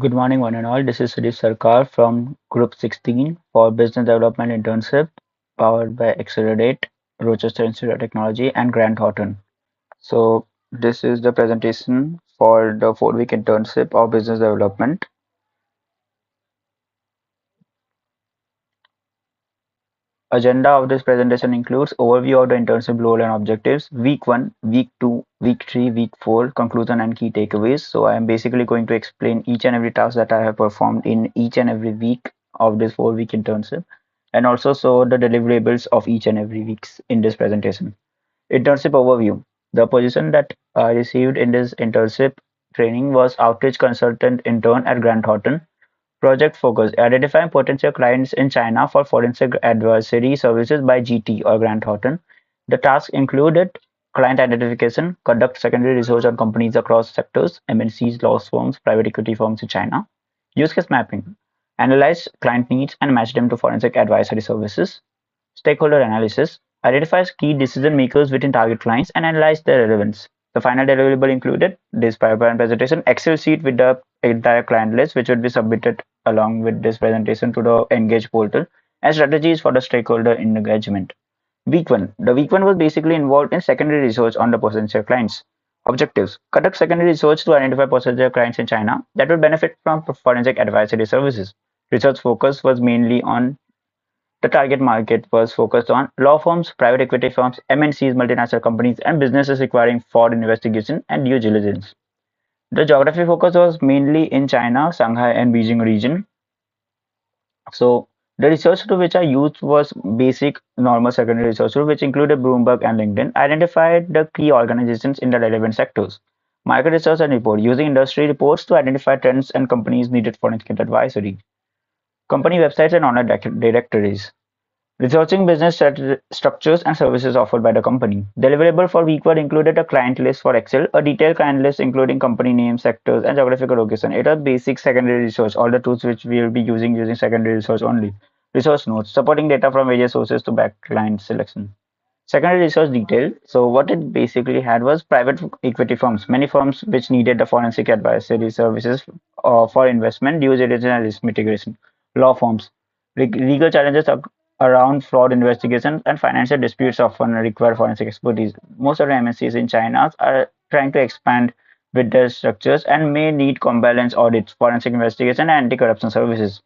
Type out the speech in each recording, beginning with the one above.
Good morning, one and all. This is Sudeep Sarkar from Group 16 for Business Development Internship, powered by Excelerate, Rochester Institute of Technology, and Grant Thornton. So, this is the presentation for the 4-week internship of business development. Agenda of this presentation includes overview of the internship role and objectives, week 1, week 2, week 3, week 4, conclusion and key takeaways. So I am basically going to explain each and every task that I have performed in each and every week of this 4-week internship and also show the deliverables of each and every weeks in this presentation. Internship overview. The position that I received in this internship training was outreach consultant intern at Grant Thornton. Project focus: identifying potential clients in China for forensic advisory services by GT or Grant Thornton. The task included client identification, conduct secondary research on companies across sectors, MNCs, law firms, private equity firms in China. Use case mapping: analyze client needs and match them to forensic advisory services. Stakeholder analysis: identifies key decision makers within target clients and analyze their relevance. The final deliverable included this PowerPoint presentation, Excel sheet with the entire client list, which would be submitted along with this presentation to the Engage portal, and strategies for the stakeholder engagement. Week 1. The week 1 was basically involved in secondary research on the potential clients. Objectives: conduct secondary research to identify potential clients in China that would benefit from forensic advisory services. Research focus was mainly on the target market was focused on law firms, private equity firms, MNCs, multinational companies, and businesses requiring fraud investigation and due diligence. The geography focus was mainly in China, Shanghai, and Beijing region. So the research tool which I used was basic normal secondary research tool, which included Bloomberg and LinkedIn, identified the key organizations in the relevant sectors. Market research and report: using industry reports to identify trends and companies needed for forensic advisory. Company websites and online directories. Researching business structures and services offered by the company. Deliverable for week one included a client list for Excel, a detailed client list including company names, sectors, and geographical location. It was basic secondary research, all the tools which we will be using secondary research only. Resource notes, supporting data from various sources to back client selection. Secondary research detail. So what it basically had was private equity firms, many firms which needed the forensic advisory services for investment, due diligence, and risk mitigation. Law firms, legal challenges around fraud investigation and financial disputes often require forensic expertise. Most of the MNCs in China are trying to expand with their structures and may need compliance audits, forensic investigation, and anti-corruption services.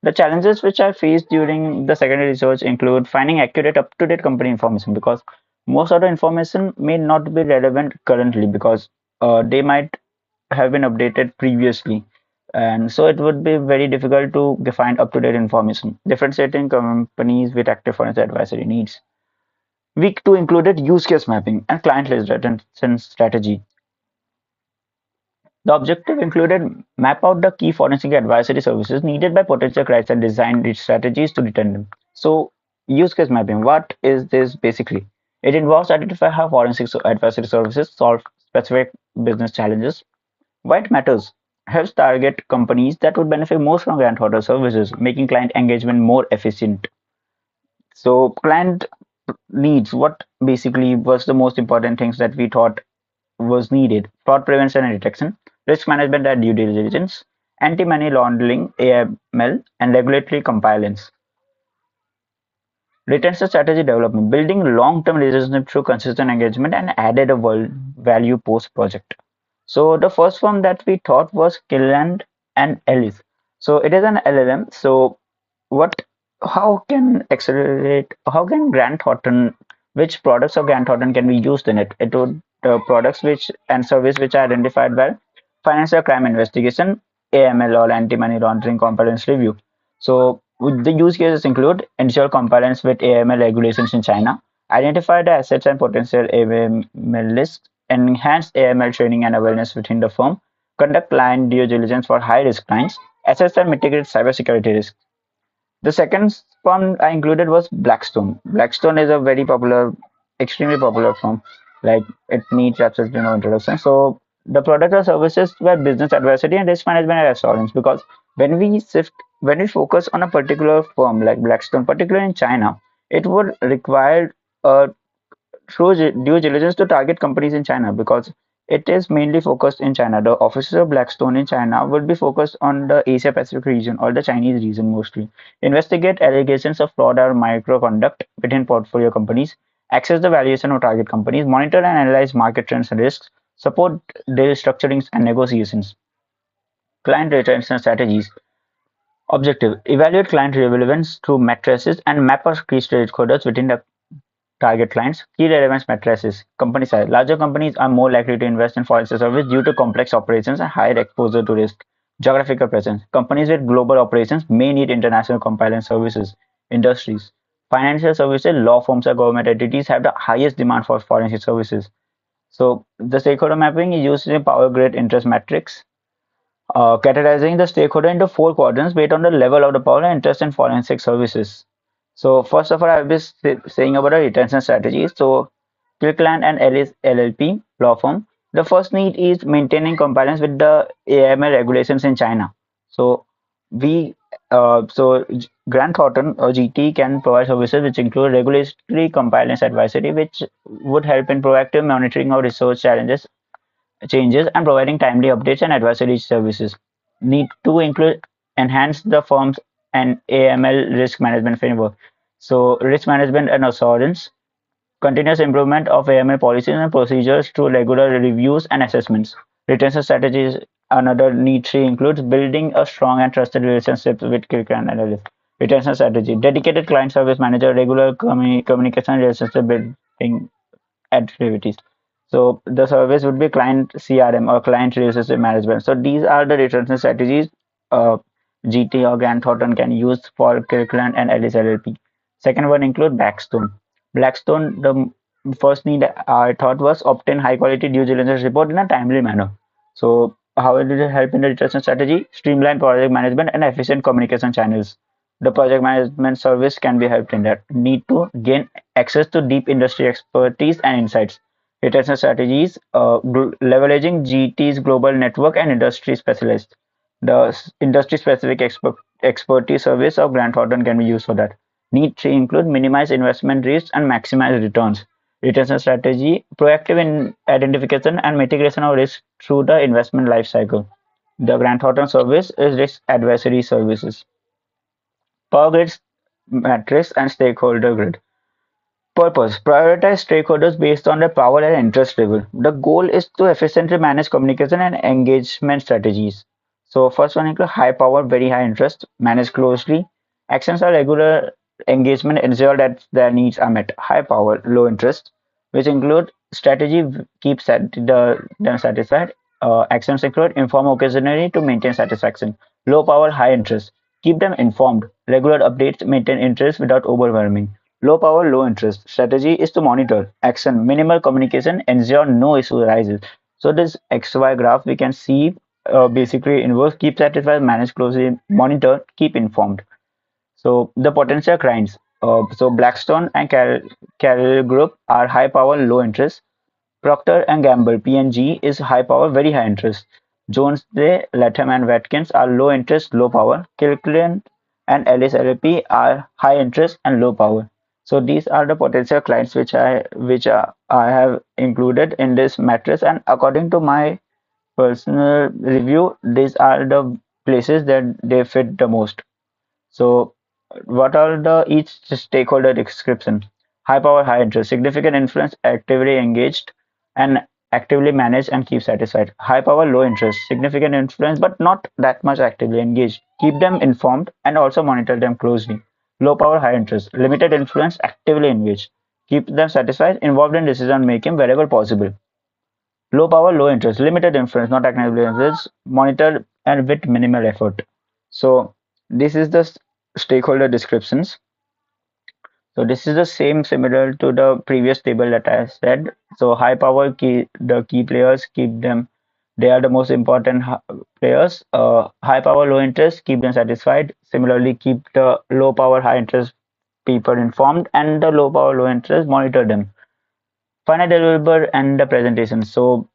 The challenges which I faced during the secondary research include finding accurate, up-to-date company information because most of the information may not be relevant currently because they might have been updated previously. And so it would be very difficult to find up-to-date information. Differentiating companies with active forensic advisory needs. Week 2 included use case mapping and client list retention strategy. The objective included map out the key forensic advisory services needed by potential clients and design its strategies to retain them. So, use case mapping, what is this basically? It involves identify how forensic advisory services solve specific business challenges. Why it matters? Helps target companies that would benefit most from grant holder services, making client engagement more efficient. So, client needs, what basically was the most important things that we thought was needed: fraud prevention and detection, risk management and due diligence, anti-money laundering (AML), and regulatory compliance. Retention strategy development, building long-term relationship through consistent engagement and added a value post-project. So the first one that we thought was Killand and Ellis. So it is an LLM. So what, how can accelerate, how can Grant Thornton, which products of Grant Thornton can be used in it? It would products which and service which are identified by financial crime investigation, AML or anti-money laundering compliance review. So the use cases include ensure compliance with AML regulations in China, identify the assets and potential AML list, enhance AML training and awareness within the firm, conduct client due diligence for high-risk clients, assess and mitigate cybersecurity risks. The second one I included was Blackstone. Blackstone is a very popular, extremely popular firm. Like it needs absolutely no introduction. So the product or services were business advisory and risk management and assurance because when we focus on a particular firm like Blackstone, particularly in China, it would require through due diligence to target companies in China because It is mainly focused in China. The offices of Blackstone in China would be focused on the Asia Pacific region or the Chinese region mostly. Investigate allegations of fraud or microconduct within portfolio companies, access the valuation of target companies, monitor and analyze market trends and risks, support deal structurings and negotiations, client retention strategies. Objective: evaluate client relevance through matrices and map our key stakeholders within the target clients. Key relevance matrices. Company size. Larger companies are more likely to invest in foreign service due to complex operations and higher exposure to risk. Geographical presence. Companies with global operations may need international compliance services. Industries. Financial services, law firms, or government entities have the highest demand for forensic services. So the stakeholder mapping is used in Power Grid interest matrix, categorizing the stakeholder into four quadrants based on the level of the power and interest in forensic services. So first of all, I'll be saying about the retention strategy. So Kirkland and Ellis LLP law firm. The first need is maintaining compliance with the AML regulations in China. So we Grant Thornton or GT can provide services which include regulatory compliance advisory, which would help in proactive monitoring of resource challenges changes and providing timely updates and advisory services. Need to include enhance the firm's and AML risk management framework. So risk management and assurance, continuous improvement of AML policies and procedures through regular reviews and assessments. Retention strategies, another need three includes building a strong and trusted relationship with critical analysts. Retention strategy, dedicated client service manager, regular communication relationship building activities. So the service would be client CRM or client relationship management. So these are the retention strategies uh, GT or Grant Thornton can use for Kirkland and Ellis LLP. Second one include Blackstone. Blackstone, the first need I thought was obtain high quality due diligence report in a timely manner. So how did it help in the retention strategy? Streamline project management and efficient communication channels. The project management service can be helped in that. Need to gain access to deep industry expertise and insights. Retention strategies, leveraging GT's global network and industry specialists. The industry specific expertise service of Grant Thornton can be used for that. Need three include minimize investment risks and maximize returns. Retention strategy, proactive in identification and mitigation of risk through the investment life cycle. The Grant Thornton service is risk advisory services. Power Grid matrix and stakeholder grid. Purpose: prioritize stakeholders based on their power and interest level. The goal is to efficiently manage communication and engagement strategies. So first one include high power, very high interest, manage closely. Actions are regular engagement, ensure that their needs are met. High power, low interest, which include strategy keep them satisfied. Actions include inform occasionally to maintain satisfaction. Low power, high interest, keep them informed. Regular updates maintain interest without overwhelming. Low power, low interest. Strategy is to monitor. Action, minimal communication, ensure no issue arises. So this XY graph we can see basically inverse, keep satisfied, manage closely, monitor, keep informed. So the potential clients. So Blackstone and Carroll Group are high power, low interest. Procter and Gamble (P&G) is high power, very high interest. Jones Day, Latham and Watkins are low interest, low power. Kirkland and Ellis LLP are high interest and low power. So these are the potential clients which I have included in this matrix, and according to my personal review, these are the places that they fit the most. So, what are the each stakeholder description? High power, high interest, significant influence, actively engaged, and actively managed and keep satisfied. High power, low interest, significant influence, but not that much actively engaged. Keep them informed and also monitor them closely. Low power, high interest, limited influence, actively engaged. Keep them satisfied, involved in decision making wherever possible. Low power, low interest, limited influence, not actively engaged, monitor and with minimal effort. So this is the stakeholder descriptions. So this is the same similar to the previous table that I said. So high power the key players keep them. They are the most important players. High power, low interest, keep them satisfied. Similarly, keep the low power, high interest people informed, and the low power, low interest monitor them. Final deliverable and the presentation. So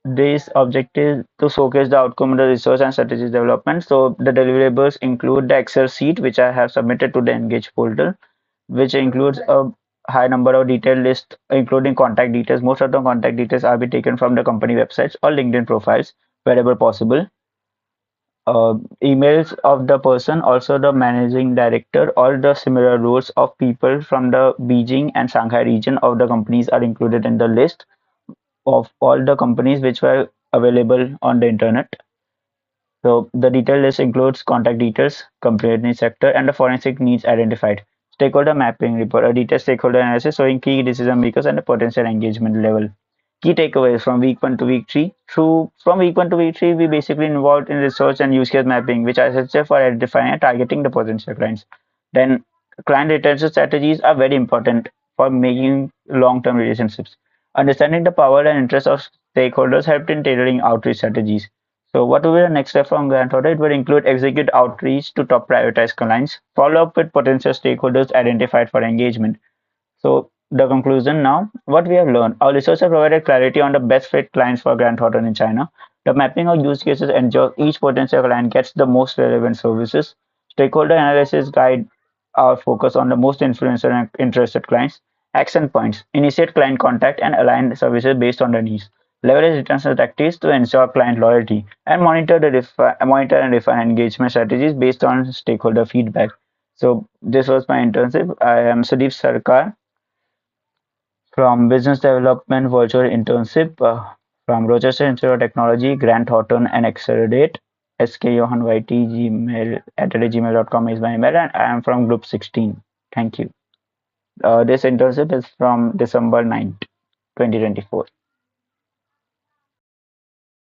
this objective to showcase the outcome of the research and strategy development. So the deliverables include the Excel sheet, which I have submitted to the Engage portal, which includes a high number of detailed list, including contact details. Most of the contact details are be taken from the company websites or LinkedIn profiles wherever possible. Emails of the person, also the managing director, or the similar roles of people from the Beijing and Shanghai region of the companies are included in the list of all the companies which were available on the internet. So the detailed list includes contact details, company sector, and the forensic needs identified. Stakeholder mapping report, a detailed stakeholder analysis showing key decision makers and the potential engagement level. Key takeaways from week 1 to week 3. From week 1 to week 3, we basically involved in research and use case mapping, which are essential for identifying and targeting the potential clients. Then, client retention strategies are very important for making long-term relationships. Understanding the power and interests of stakeholders helped in tailoring outreach strategies. So, what will be the next step from Grandfather? It will include execute outreach to top prioritized clients, follow up with potential stakeholders identified for engagement. So the conclusion now, what we have learned, our research has provided clarity on the best fit clients for Grant Thornton in China. The mapping of use cases ensures each potential client gets the most relevant services. Stakeholder analysis guide our focus on the most influential and interested clients. Action points, initiate client contact and align services based on their needs. Leverage retention tactics to ensure client loyalty and monitor and refine engagement strategies based on stakeholder feedback. So this was my internship. I am Sudeep Sarkar from Business Development Virtual Internship from Rochester Institute of Technology, Grant Thornton, and Accelerate. SKYohanYT gmail @gmail.com is my email, and I am from Group 16. Thank you. This internship is from December 9th, 2024.